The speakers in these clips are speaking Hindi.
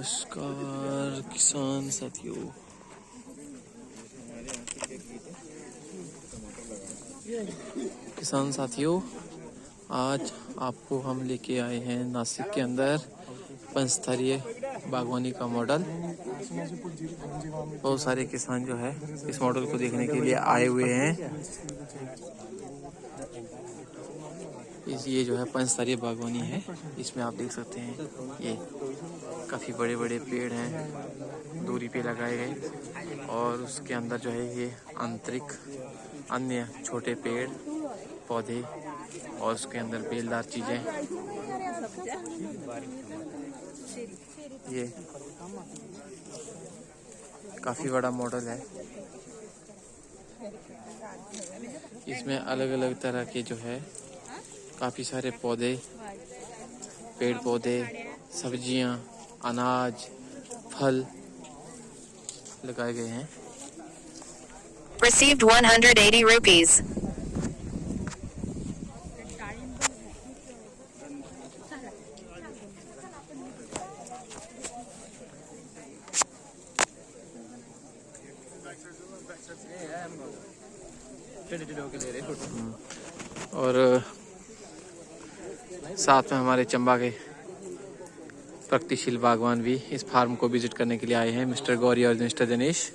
नमस्कार किसान साथियों, आज आपको हम लेके आए हैं नासिक के अंदर पंचस्तरीय बागवानी का मॉडल। बहुत सारे किसान जो है इस मॉडल को देखने के लिए आए हुए हैं। ये जो है पंचस्तरीय बागवानी है। इसमें आप देख सकते हैं ये काफ़ी बड़े बड़े पेड़ हैं, दूरी पे लगाए गए, और उसके अंदर जो है ये आंतरिक अन्य छोटे पेड़ पौधे और उसके अंदर बेलदार चीज़ें। ये काफ़ी बड़ा मॉडल है। इसमें अलग अलग तरह के जो है काफ़ी सारे पौधे, पेड़ पौधे, सब्जियां, अनाज, फल लगाए गए हैं। Received 180 rupees. और साथ में हमारे चंबा के प्रगतिशील बागवान भी इस फार्म को विजिट करने के लिए आए हैं, मिस्टर गौरी और मिस्टर दिनेश।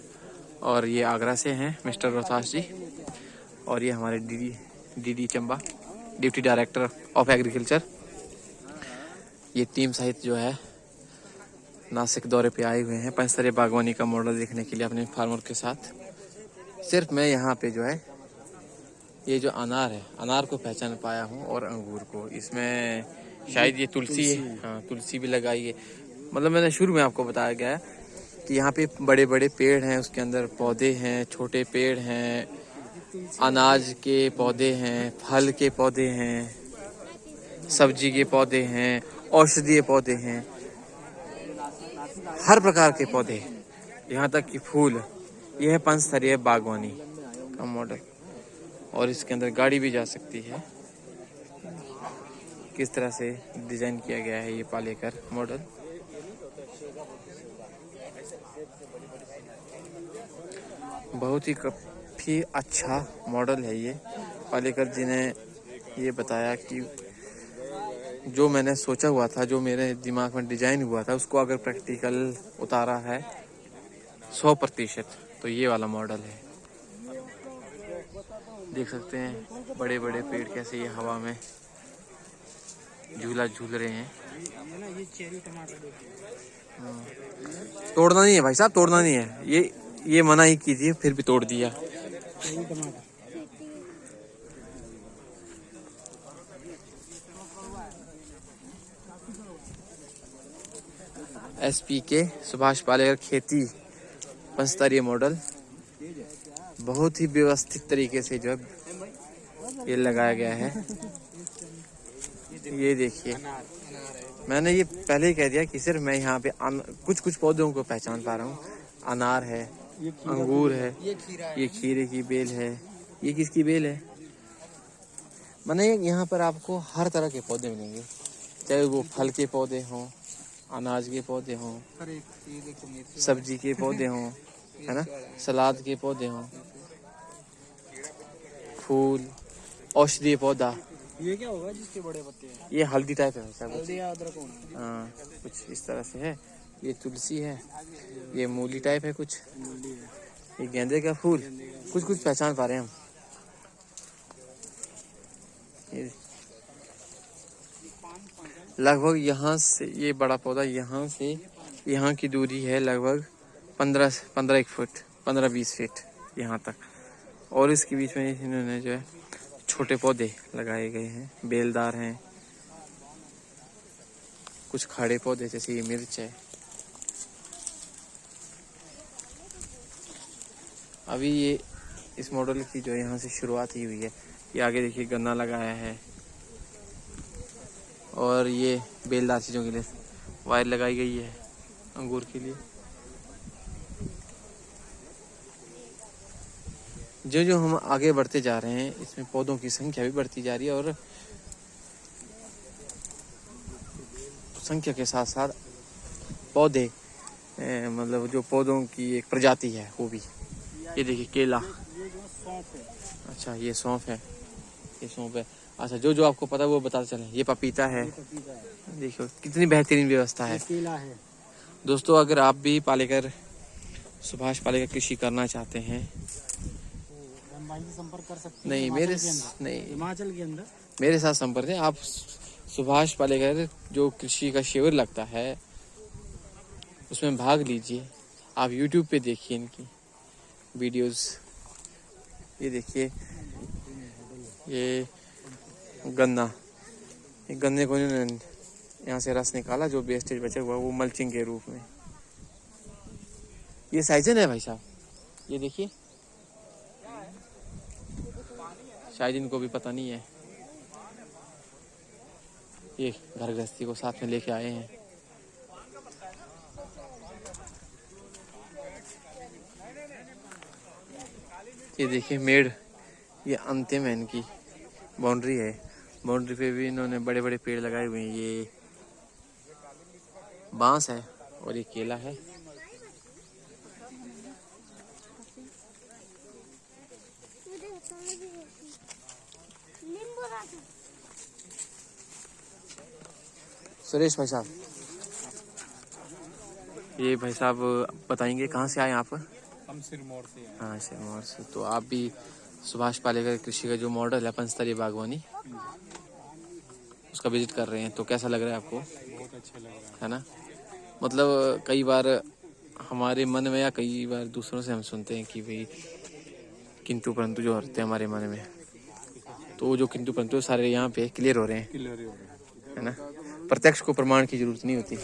और ये आगरा से हैं मिस्टर रोहतास जी, और ये हमारे DD Chamba, deputy director of agriculture. ये टीम सहित जो है नासिक दौरे पे आए हुए हैं पंचस्तरीय बागवानी का मॉडल देखने के लिए अपने फार्मर के साथ। सिर्फ मैं यहाँ पे जो है ये जो अनार है, अनार को पहचान पाया हूँ, और अंगूर को। इसमें शायद ये तुलसी है, हाँ तुलसी भी लगाई है। मतलब मैंने शुरू में आपको बताया गया कि यहाँ पे बड़े बड़े पेड़ हैं, उसके अंदर पौधे हैं, छोटे पेड़ हैं, अनाज के पौधे हैं, फल के पौधे हैं, सब्जी के पौधे हैं, औषधीय पौधे हैं, हर प्रकार के पौधे, यहाँ तक कि फूल। यह है पंचस्तरीय बागवानी का मॉडल, और इसके अंदर गाड़ी भी जा सकती है। किस तरह से डिजाइन किया गया है ये पालेकर मॉडल। बहुत ही काफी अच्छा मॉडल है ये। पालेकर जी ने ये बताया कि जो मैंने सोचा हुआ था, जो मेरे दिमाग में डिजाइन हुआ था, उसको अगर प्रैक्टिकल उतारा है 100%, तो ये वाला मॉडल है। देख सकते हैं बड़े बड़े पेड़ कैसे ये हवा में झूला झूल रहे हैं। तोड़ना नहीं है भाई साहब, तोड़ना नहीं है। ये मना ही कीजिए, फिर भी तोड़ दिया। SPK सुभाष पालेकर खेती पंचस्तरीय मॉडल बहुत ही व्यवस्थित तरीके से जो है ये लगाया गया है। ये देखिए, मैंने ये पहले ही कह दिया कि सिर्फ मैं यहाँ पे कुछ पौधों को पहचान पा रहा हूँ। अनार है, अंगूर है, ये खीरे की बेल है। ये किसकी बेल है? माने यहाँ पर आपको हर तरह के पौधे मिलेंगे, चाहे वो फल के पौधे हों, अनाज के पौधे हों, सब्जी के पौधे हों, है ना, सलाद के पौधे हों, फूल, औषधीय पौधा। ये क्या होगा जिसके बड़े पत्ते हैं? ये हल्दी टाइप है सर, हल्दी या अदरक होना। हाँ, कुछ इस तरह से है। ये तुलसी है, ये मूली टाइप है कुछ, ये गेंदे का फूल, कुछ पहचान पा रहे हैं हम। लगभग यहाँ से ये बड़ा पौधा, यहाँ से यहाँ की दूरी है लगभग 15 फुट, 15-20 फीट यहाँ तक। और इसके बीच में इन्होंने जो है छोटे पौधे लगाए गए हैं, बेलदार हैं, कुछ खड़े पौधे जैसे ये मिर्च है। अभी ये इस मॉडल की जो यहाँ से शुरुआत ही हुई है। ये आगे देखिए गन्ना लगाया है, और ये बेलदार चीज़ों के लिए वायर लगाई गई है अंगूर के लिए। जो हम आगे बढ़ते जा रहे हैं, इसमें पौधों की संख्या भी बढ़ती जा रही है, और संख्या के साथ साथ पौधे मतलब जो पौधों की एक प्रजाति है वो भी। ये देखिए केला। ये जो सौंफ है। अच्छा ये सौंफ है, ये सौंफ है। अच्छा जो जो आपको पता है वो बताते चलें। ये पपीता है, ये पपीता है। देखो कितनी बेहतरीन व्यवस्था ये है। केला है। दोस्तों अगर आप भी पालेकर सुभाष पालेकर कृषि करना चाहते हैं, तो हम भाई से संपर्क कर सकते हैं। नहीं हिमाचल के अंदर। नहीं हिमाचल के अंदर मेरे साथ संपर्क है। आप सुभाष पालेकर जो कृषि का शिविर लगता है उसमें भाग लीजिए। आप YouTube पे देखिए इनकी वीडियोस। ये देखिए ये गन्ना, ये गन्ने को इन्होंने यहाँ से रस निकाला, जो वेस्टेज बचा हुआ वो मल्चिंग के रूप में। ये साइजन है भाई साहब, ये देखिए, शायद इनको भी पता नहीं है। ये घर गृहस्थी को साथ में लेके आए हैं। ये देखिए मेड़, ये अंतिम है इनकी बाउंड्री है। बाउंड्री पे भी इन्होंने बड़े बड़े पेड़ लगाए हुए हैं। ये बांस है और ये केला है। सुरेश भाई साहब, ये भाई साहब बताएंगे कहाँ से आए आप? हम सिरमौर से हैं। हाँ सिरमौर से। तो आप भी सुभाष पालेकर कृषि का जो मॉडल है पंचस्तरीय बागवानी, उसका विजिट कर रहे हैं, तो कैसा लग रहा है आपको? बहुत अच्छा लग रहा है ना। मतलब कई बार हमारे मन में या कई बार दूसरों से हम सुनते हैं कि भाई किंतु परंतु जो होते हैं हमारे मन में, तो वो जो किंतु परंतु सारे यहाँ पे क्लियर हो रहे हैं, है ना। प्रत्यक्ष को प्रमाण की जरूरत नहीं होती।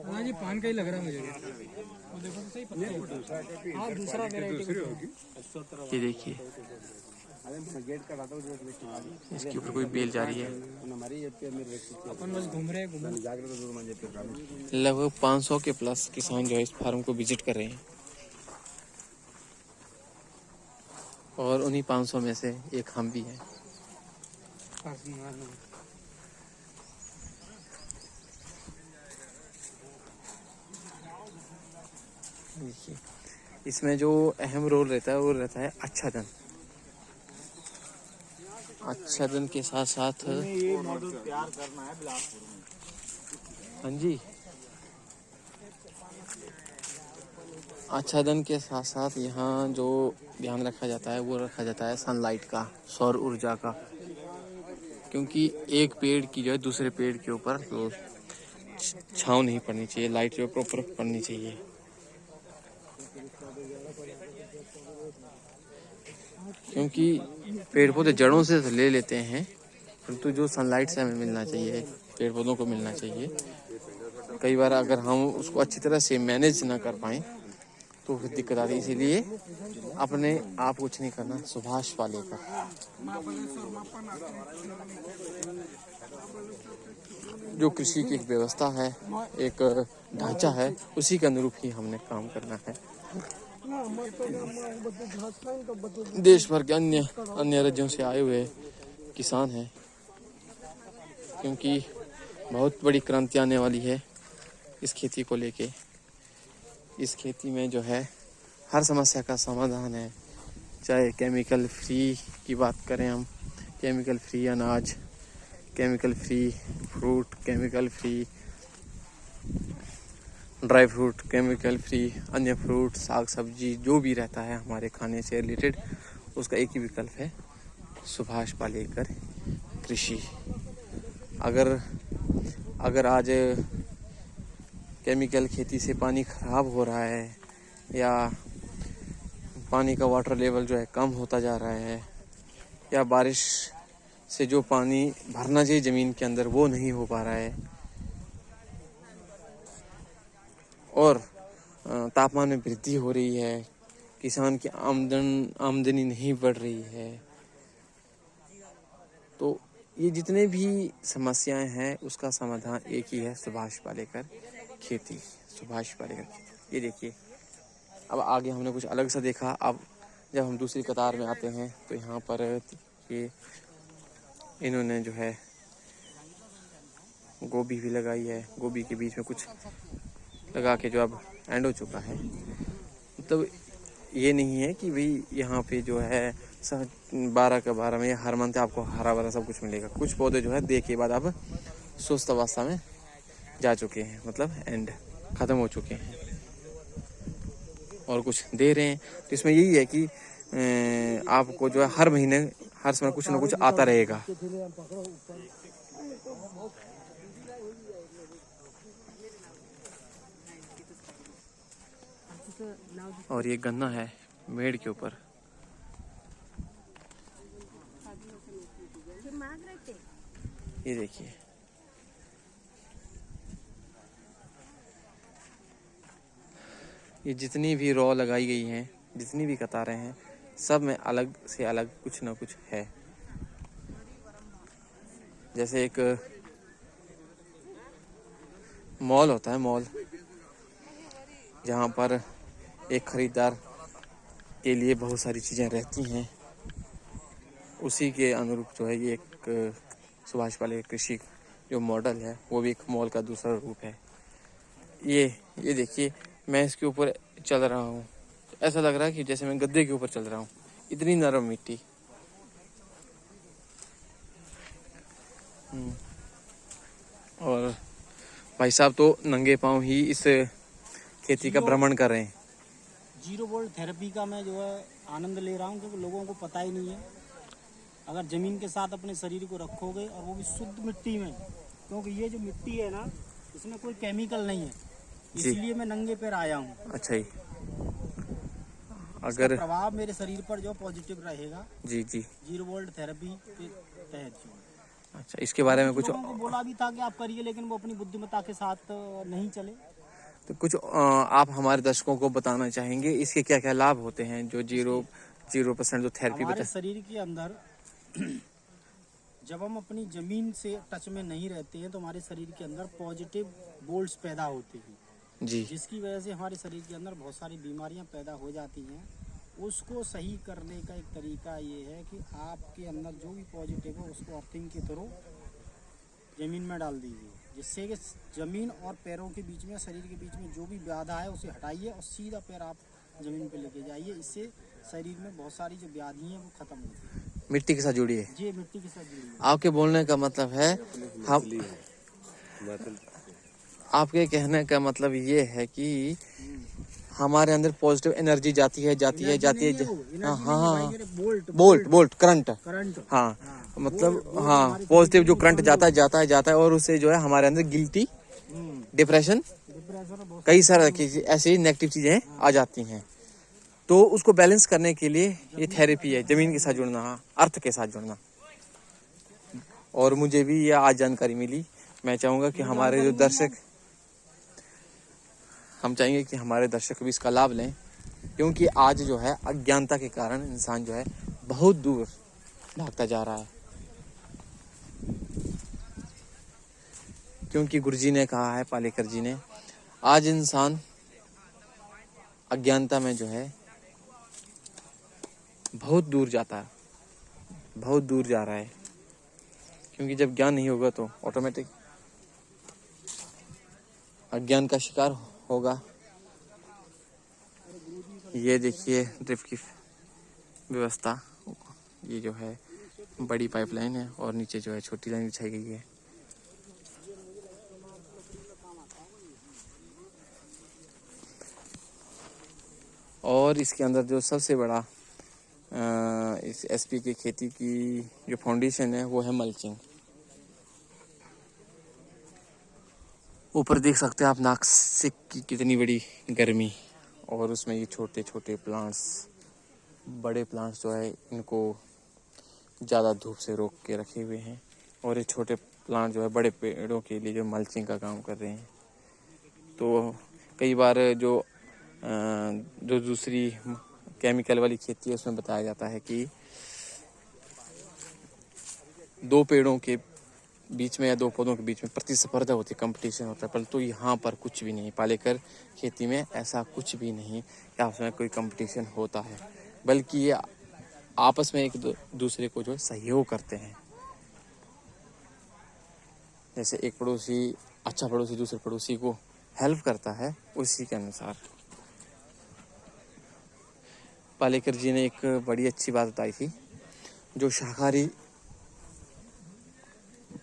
हाँ जी, पान का ही लग रहा है मुझे। वो देखो तो सही पत्ता। हाँ दूसरा वैरायटी। ये देखिए इसके ऊपर कोई बेल जा रही है। अपन बस घूम रहे हैं। लगभग 500 के प्लस किसान जो है इस फार्म को विजिट कर रहे हैं, और उन्हीं 500 में से एक हम भी हैं। देखिए इसमें जो अहम रोल रहता है वो रहता है आच्छादन। आच्छादन के साथ साथ ये मॉडल तैयार करना है बिलासपुर में। हाँ जी, आच्छादन के साथ साथ यहाँ जो ध्यान रखा जाता है वो रखा जाता है सनलाइट का, सौर ऊर्जा का। क्योंकि एक पेड़ की जो है दूसरे पेड़ के ऊपर तो छांव नहीं पड़नी चाहिए, लाइट जो प्रॉपर पड़नी चाहिए। क्योंकि पेड़ पौधे जड़ों से तो ले लेते हैं, परंतु जो सनलाइट से हमें मिलना चाहिए, पेड़ पौधों को मिलना चाहिए, कई बार अगर हम उसको अच्छी तरह से मैनेज ना कर पाएँ तो फिर दिक्कत आती है। इसीलिए अपने आप कुछ नहीं करना, सुभाष पालेकर। जो कृषि की एक व्यवस्था है, एक ढांचा है, उसी के अनुरूप ही हमने काम करना है। देश भर के अन्य राज्यों से आए हुए किसान हैं, क्योंकि बहुत बड़ी क्रांति आने वाली है इस खेती को लेके। इस खेती में जो है हर समस्या का समाधान है, चाहे केमिकल फ्री की बात करें हम, केमिकल फ्री अनाज, chemical free fruit, chemical free dry fruit, chemical free अन्य फ्रूट, साग सब्जी, जो भी रहता है हमारे खाने से रिलेटेड, उसका एक ही विकल्प है, सुभाष पालेकर कृषि। अगर आज केमिकल खेती से पानी खराब हो रहा है या पानी का वाटर लेवल जो है कम होता जा रहा है, या बारिश से जो पानी भरना चाहिए ज़मीन के अंदर वो नहीं हो पा रहा है, और तापमान में वृद्धि हो रही है, किसान की आमदनी नहीं बढ़ रही है, तो ये जितने भी समस्याएं हैं उसका समाधान एक ही है, सुभाष पालेकर खेती, सुभाष पालेकर खेती। ये देखिए अब आगे हमने कुछ अलग सा देखा। अब जब हम दूसरी कतार में आते हैं तो यहाँ पर ये इन्होंने जो है गोभी भी लगाई है, गोभी के बीच में कुछ लगा के जो अब एंड हो चुका है। मतलब ये नहीं है कि भाई यहाँ पे जो है 12 का 12 में हर मंथ आपको हरा भरा सब कुछ मिलेगा। कुछ पौधे जो है दे के बाद अब सुस्त अवस्था में जा चुके हैं, मतलब एंड ख़त्म हो चुके हैं, और कुछ दे रहे हैं। तो इसमें यही है कि आपको जो है हर महीने हर समय कुछ ना कुछ आता रहेगा। और ये गन्ना है मेड़ के ऊपर। ये देखिए, ये जितनी भी रॉ लगाई गई हैं, जितनी भी कतारें हैं, सब में अलग से अलग कुछ ना कुछ है। जैसे एक मॉल होता है, मॉल, जहाँ पर एक खरीदार के लिए बहुत सारी चीज़ें रहती हैं, उसी के अनुरूप जो है ये एक सुभाष पालेकर कृषि जो मॉडल है वो भी एक मॉल का दूसरा रूप है। ये देखिए, मैं इसके ऊपर चल रहा हूँ, ऐसा लग रहा है कि जैसे मैं गद्दे के ऊपर चल रहा हूँ, इतनी नरम मिट्टी। और भाई साहब तो नंगे पांव ही इस खेती का भ्रमण कर रहे हैं। 0 वोल्ट थेरेपी का मैं जो है आनंद ले रहा हूँ, क्योंकि लोगों को पता ही नहीं है। अगर ज़मीन के साथ अपने शरीर को रखोगे, और वो भी शुद्ध मिट्टी में, क्योंकि ये जो मिट्टी है ना, इसमें कोई केमिकल नहीं है, इसलिए मैं नंगे पैर आया हूँ। अच्छा ही, अगर प्रभाव मेरे शरीर पर जो पॉजिटिव रहेगा। जी 0 वोल्ट थेरेपी के तहत जो। अच्छा, इसके बारे में कुछ लोगों को बोला भी था कि आप करिए, लेकिन वो अपनी बुद्धिमत्ता के साथ नहीं चले। तो कुछ आप हमारे दर्शकों को बताना चाहेंगे इसके क्या क्या लाभ होते हैं, जो 0% जो थेरेपी हमारे शरीर के अंदर जब हम अपनी जमीन से टच में नहीं रहते हैं, तो हमारे शरीर के अंदर पॉजिटिव वोल्ट्स पैदा होते हैं जी, जिसकी वजह से हमारे शरीर के अंदर बहुत सारी बीमारियां पैदा हो जाती हैं। उसको सही करने का एक तरीका ये है कि आपके अंदर जो भी पॉजिटिव है उसको अर्थिंग के थ्रू जमीन में डाल दीजिए, जिससे कि जमीन और पैरों के बीच में, शरीर के बीच में जो भी बाधा है उसे हटाइए और सीधा पैर आप जमीन पे लेके जाइए। इससे शरीर में बहुत सारी जो व्याधि हैं वो खत्म होती है। मिट्टी के साथ जुड़िए। जी, मिट्टी के साथ जुड़िए। आपके बोलने का मतलब है, हम आपके कहने का मतलब ये है कि हमारे अंदर पॉजिटिव एनर्जी जाती है। हाँ, बोल्ट करंट। हाँ, मतलब हाँ, पॉजिटिव जो करंट जाता है और उससे जो है हमारे अंदर गिल्टी, डिप्रेशन, कई सारे ऐसी नेगेटिव चीजें आ जाती हैं। तो उसको बैलेंस करने के लिए ये थेरेपी है, जमीन के साथ जुड़ना, अर्थ के साथ जुड़ना। और मुझे भी ये आज जानकारी मिली। मैं चाहूँगा कि हमारे जो दर्शक, हम चाहेंगे कि हमारे दर्शक भी इसका लाभ लें, क्योंकि आज जो है अज्ञानता के कारण इंसान जो है बहुत दूर भागता जा रहा है। क्योंकि गुरुजी ने कहा है, पालेकर जी ने, आज इंसान अज्ञानता में जो है बहुत दूर जाता है, बहुत दूर जा रहा है। क्योंकि जब ज्ञान नहीं होगा तो ऑटोमेटिक अज्ञान का शिकार होगा। ये देखिए ड्रिप की व्यवस्था, ये जो है बड़ी पाइपलाइन है और नीचे जो है छोटी लाइन बिछाई गई है। और इसके अंदर जो सबसे बड़ा इस एसपी की खेती की जो फाउंडेशन है वो है मल्चिंग। ऊपर देख सकते हैं आप नासिक की कितनी बड़ी गर्मी, और उसमें ये छोटे छोटे प्लांट्स, बड़े प्लांट्स जो है इनको ज़्यादा धूप से रोक के रखे हुए हैं, और ये छोटे प्लांट जो है बड़े पेड़ों के लिए जो मल्चिंग का काम कर रहे हैं। तो कई बार जो दूसरी केमिकल वाली खेती है उसमें बताया जाता है कि 2 पेड़ों के बीच में या 2 पौधों के बीच में प्रतिस्पर्धा होती है, कंपटीशन होता है। परंतु यहाँ पर कुछ भी नहीं, पालेकर खेती में ऐसा कुछ भी नहीं कि आपस में कोई कंपटीशन होता है, बल्कि ये आपस में एक दूसरे को जो सहयोग करते हैं। जैसे एक पड़ोसी अच्छा पड़ोसी दूसरे पड़ोसी को हेल्प करता है, उसी के अनुसार। पालेकर जी ने एक बड़ी अच्छी बात बताई थी, जो शाकाहारी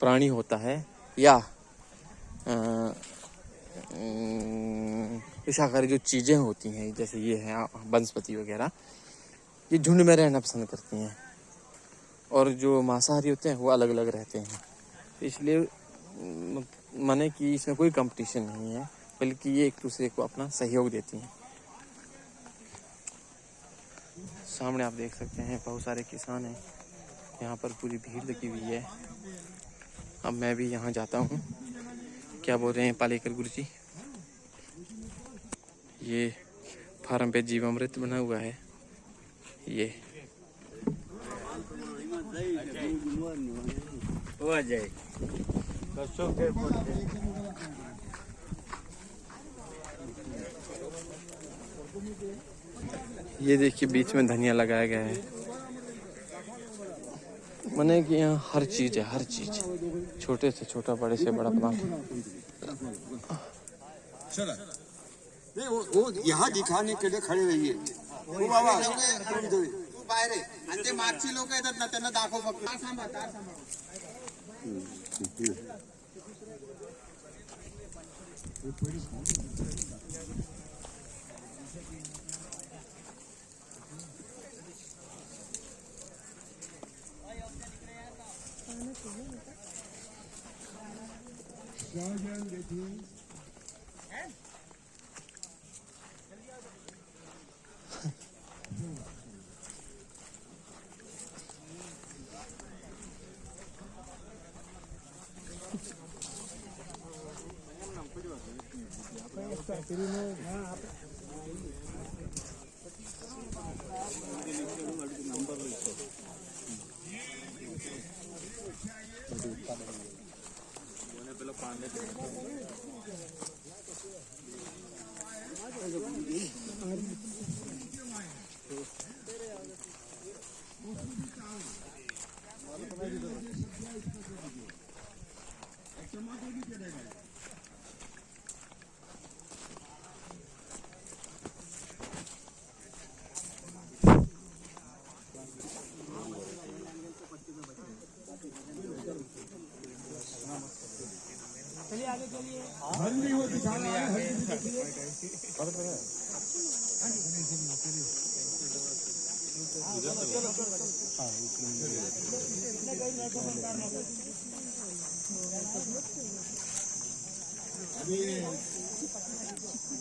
प्राणी होता है या शाकाहारी जो चीज़ें होती हैं, जैसे ये है वनस्पति वगैरह, ये झुंड में रहना पसंद करती हैं, और जो मांसाहारी होते हैं वो अलग अलग रहते हैं। इसलिए माने कि इसमें कोई कंपटीशन नहीं है, बल्कि ये एक दूसरे को अपना सहयोग देती हैं। सामने आप देख सकते हैं बहुत सारे किसान हैं, यहाँ पर पूरी भीड़ लगी हुई है। अब मैं भी यहाँ जाता हूँ। क्या बोल रहे हैं पालेकर गुरु जी? ये फार्म पे जीवामृत बना हुआ है। ये ये देखिए बीच में धनिया लगाया गया है। माने कि यहाँ हर चीज है, हर चीज, छोटे से छोटा बड़े से बड़ा प्लांट। नहीं वो यहाँ दिखाने के लिए खड़े रहिए। वो बाबा मागची लोक येतात ना, त्यांना दाखव फक्त।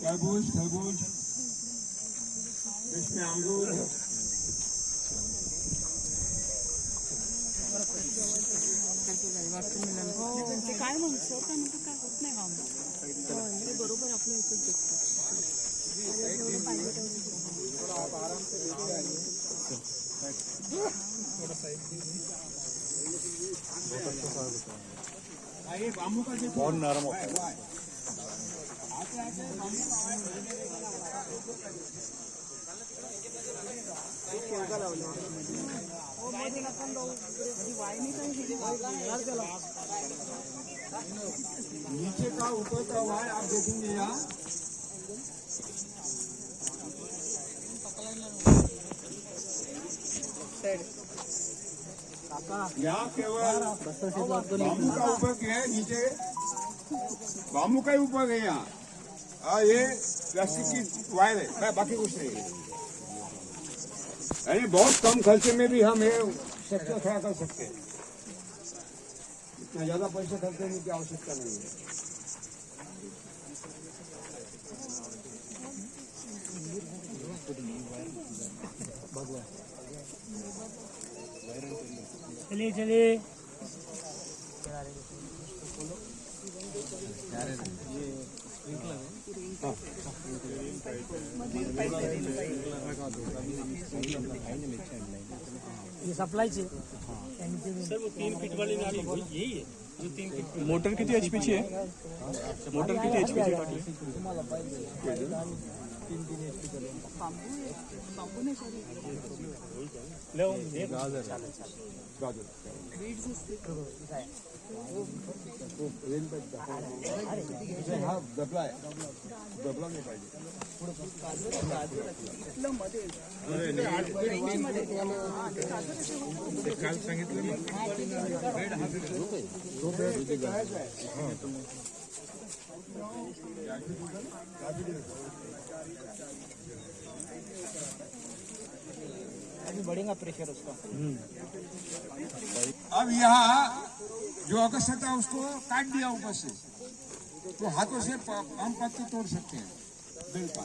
तरबूज, खरबूज, इसमें अमरूद, काय म्हणतो त्यानंतर काय होत नाही हा ते बरोबर आपल्या इथे दिसतं बहुत नरम होता है। नीचे का ऊपर का हुआ है, आप देखेंगे यहाँ केवल बाम्बू का ऊपर है, नीचे बाम्बू का ही ऊपर है यहाँ। ये प्लास्टिक की वायर है, बाकी कुछ नहीं है। यानी बहुत कम खर्चे में भी हम ये सेक्टर खड़ा कर सकते हैं। इतना ज्यादा पैसे खर्च करने की आवश्यकता नहीं है। चलिए चलिए ये सप्लाई से सर वो 3 फीट वाली नाली यही है जो 3 फीट मोटर किती एचपी ची आहे मोटर किती एचपी ची बांबू नाही सॉरी गाजर बीड्स असते हा दबला आहे दबला नाही पाहिजे इथलं मध्ये रेंज मध्ये काल सांगितलं अभी बढ़ेगा प्रेशर उसका। अब यहाँ जो अगस्त था उसको काट दिया ऊपर से, तो हाथों से हम पत्ते तोड़ सकते हैं बेल का।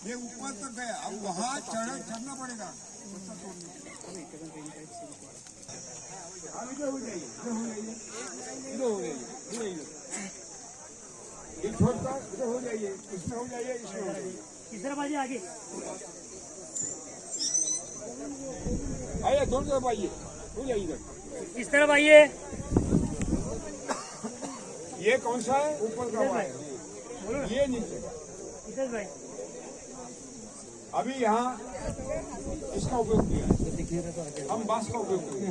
ये ऊपर तक गया, अब वहाँ चढ़ना पड़ेगा पत्ता तोड़ने के लिए। अब इधर हो जाइए, इधर हो जाइए, इधर हो जाइए, इधर ये छोड़कर इधर हो जाइए, इसमें हो जाइए, इसमें हो जाइए। किधर बाजी आगे आइए दोनों तरफ आइए, हो जाइए इधर। किस तरफ आइए। ये कौन सा है? ऊपर का हुआ है, ये नीचे का। किधर भाई अभी यहाँ इसका उपयोग किया है, हम बांस का उपयोग करेंगे।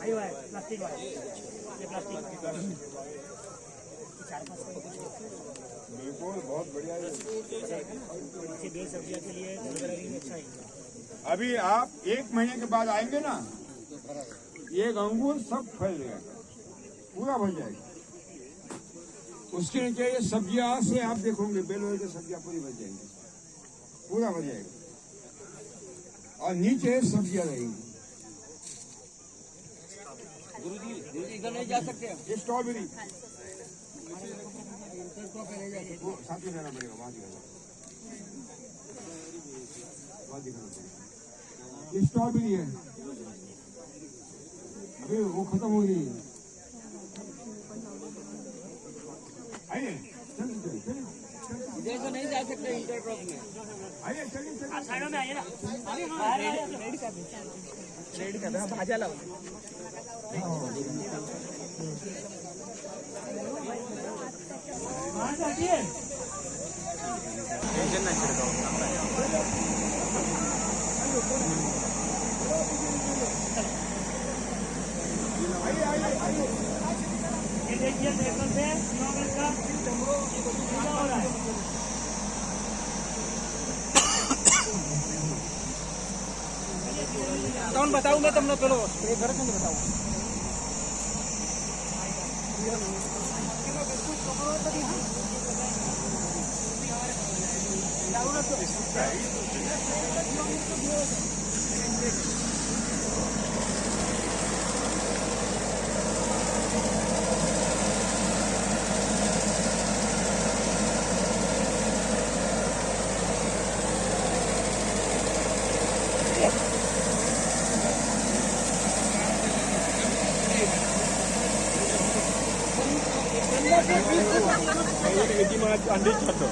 आइए भाई प्लास्टिक भाई ये प्लास्टिक बिल्कुल बहुत बढ़िया है। पीछे बेल सब्जियों के लिए अच्छा है। अभी आप 1 महीने के बाद आएंगे ना, ये अंगूर सब फैल जाएगा, पूरा भर जाएगा। उसके नीचे ये सब्जियां से आप देखोगे, बेल की सब्जियां पूरी भर जाएंगी, पूरा भर जाएगा, और नीचे सब्जियां रहेंगी। इधर नहीं जा सकते हम। ये स्ट्रॉबेरी वो साथ में रहना पड़ेगा, वहां दिखाना पड़ेगा। ये स्ट्रॉबेरी है, अभी वो खत्म हो रही है। आइए चलिए इधर तो नहीं जा सकते इंटरक्रॉप में। आइए चलिए साइडों में आइए ना। रेडी कर देना भाजा लाओ। टेंशन नाही छिड़काव ये देखिए ट्रैक्टर से का हो रहा है। कौन बताऊं मैं तुम लोग चलो एक घर में बताऊं। अंडी खातो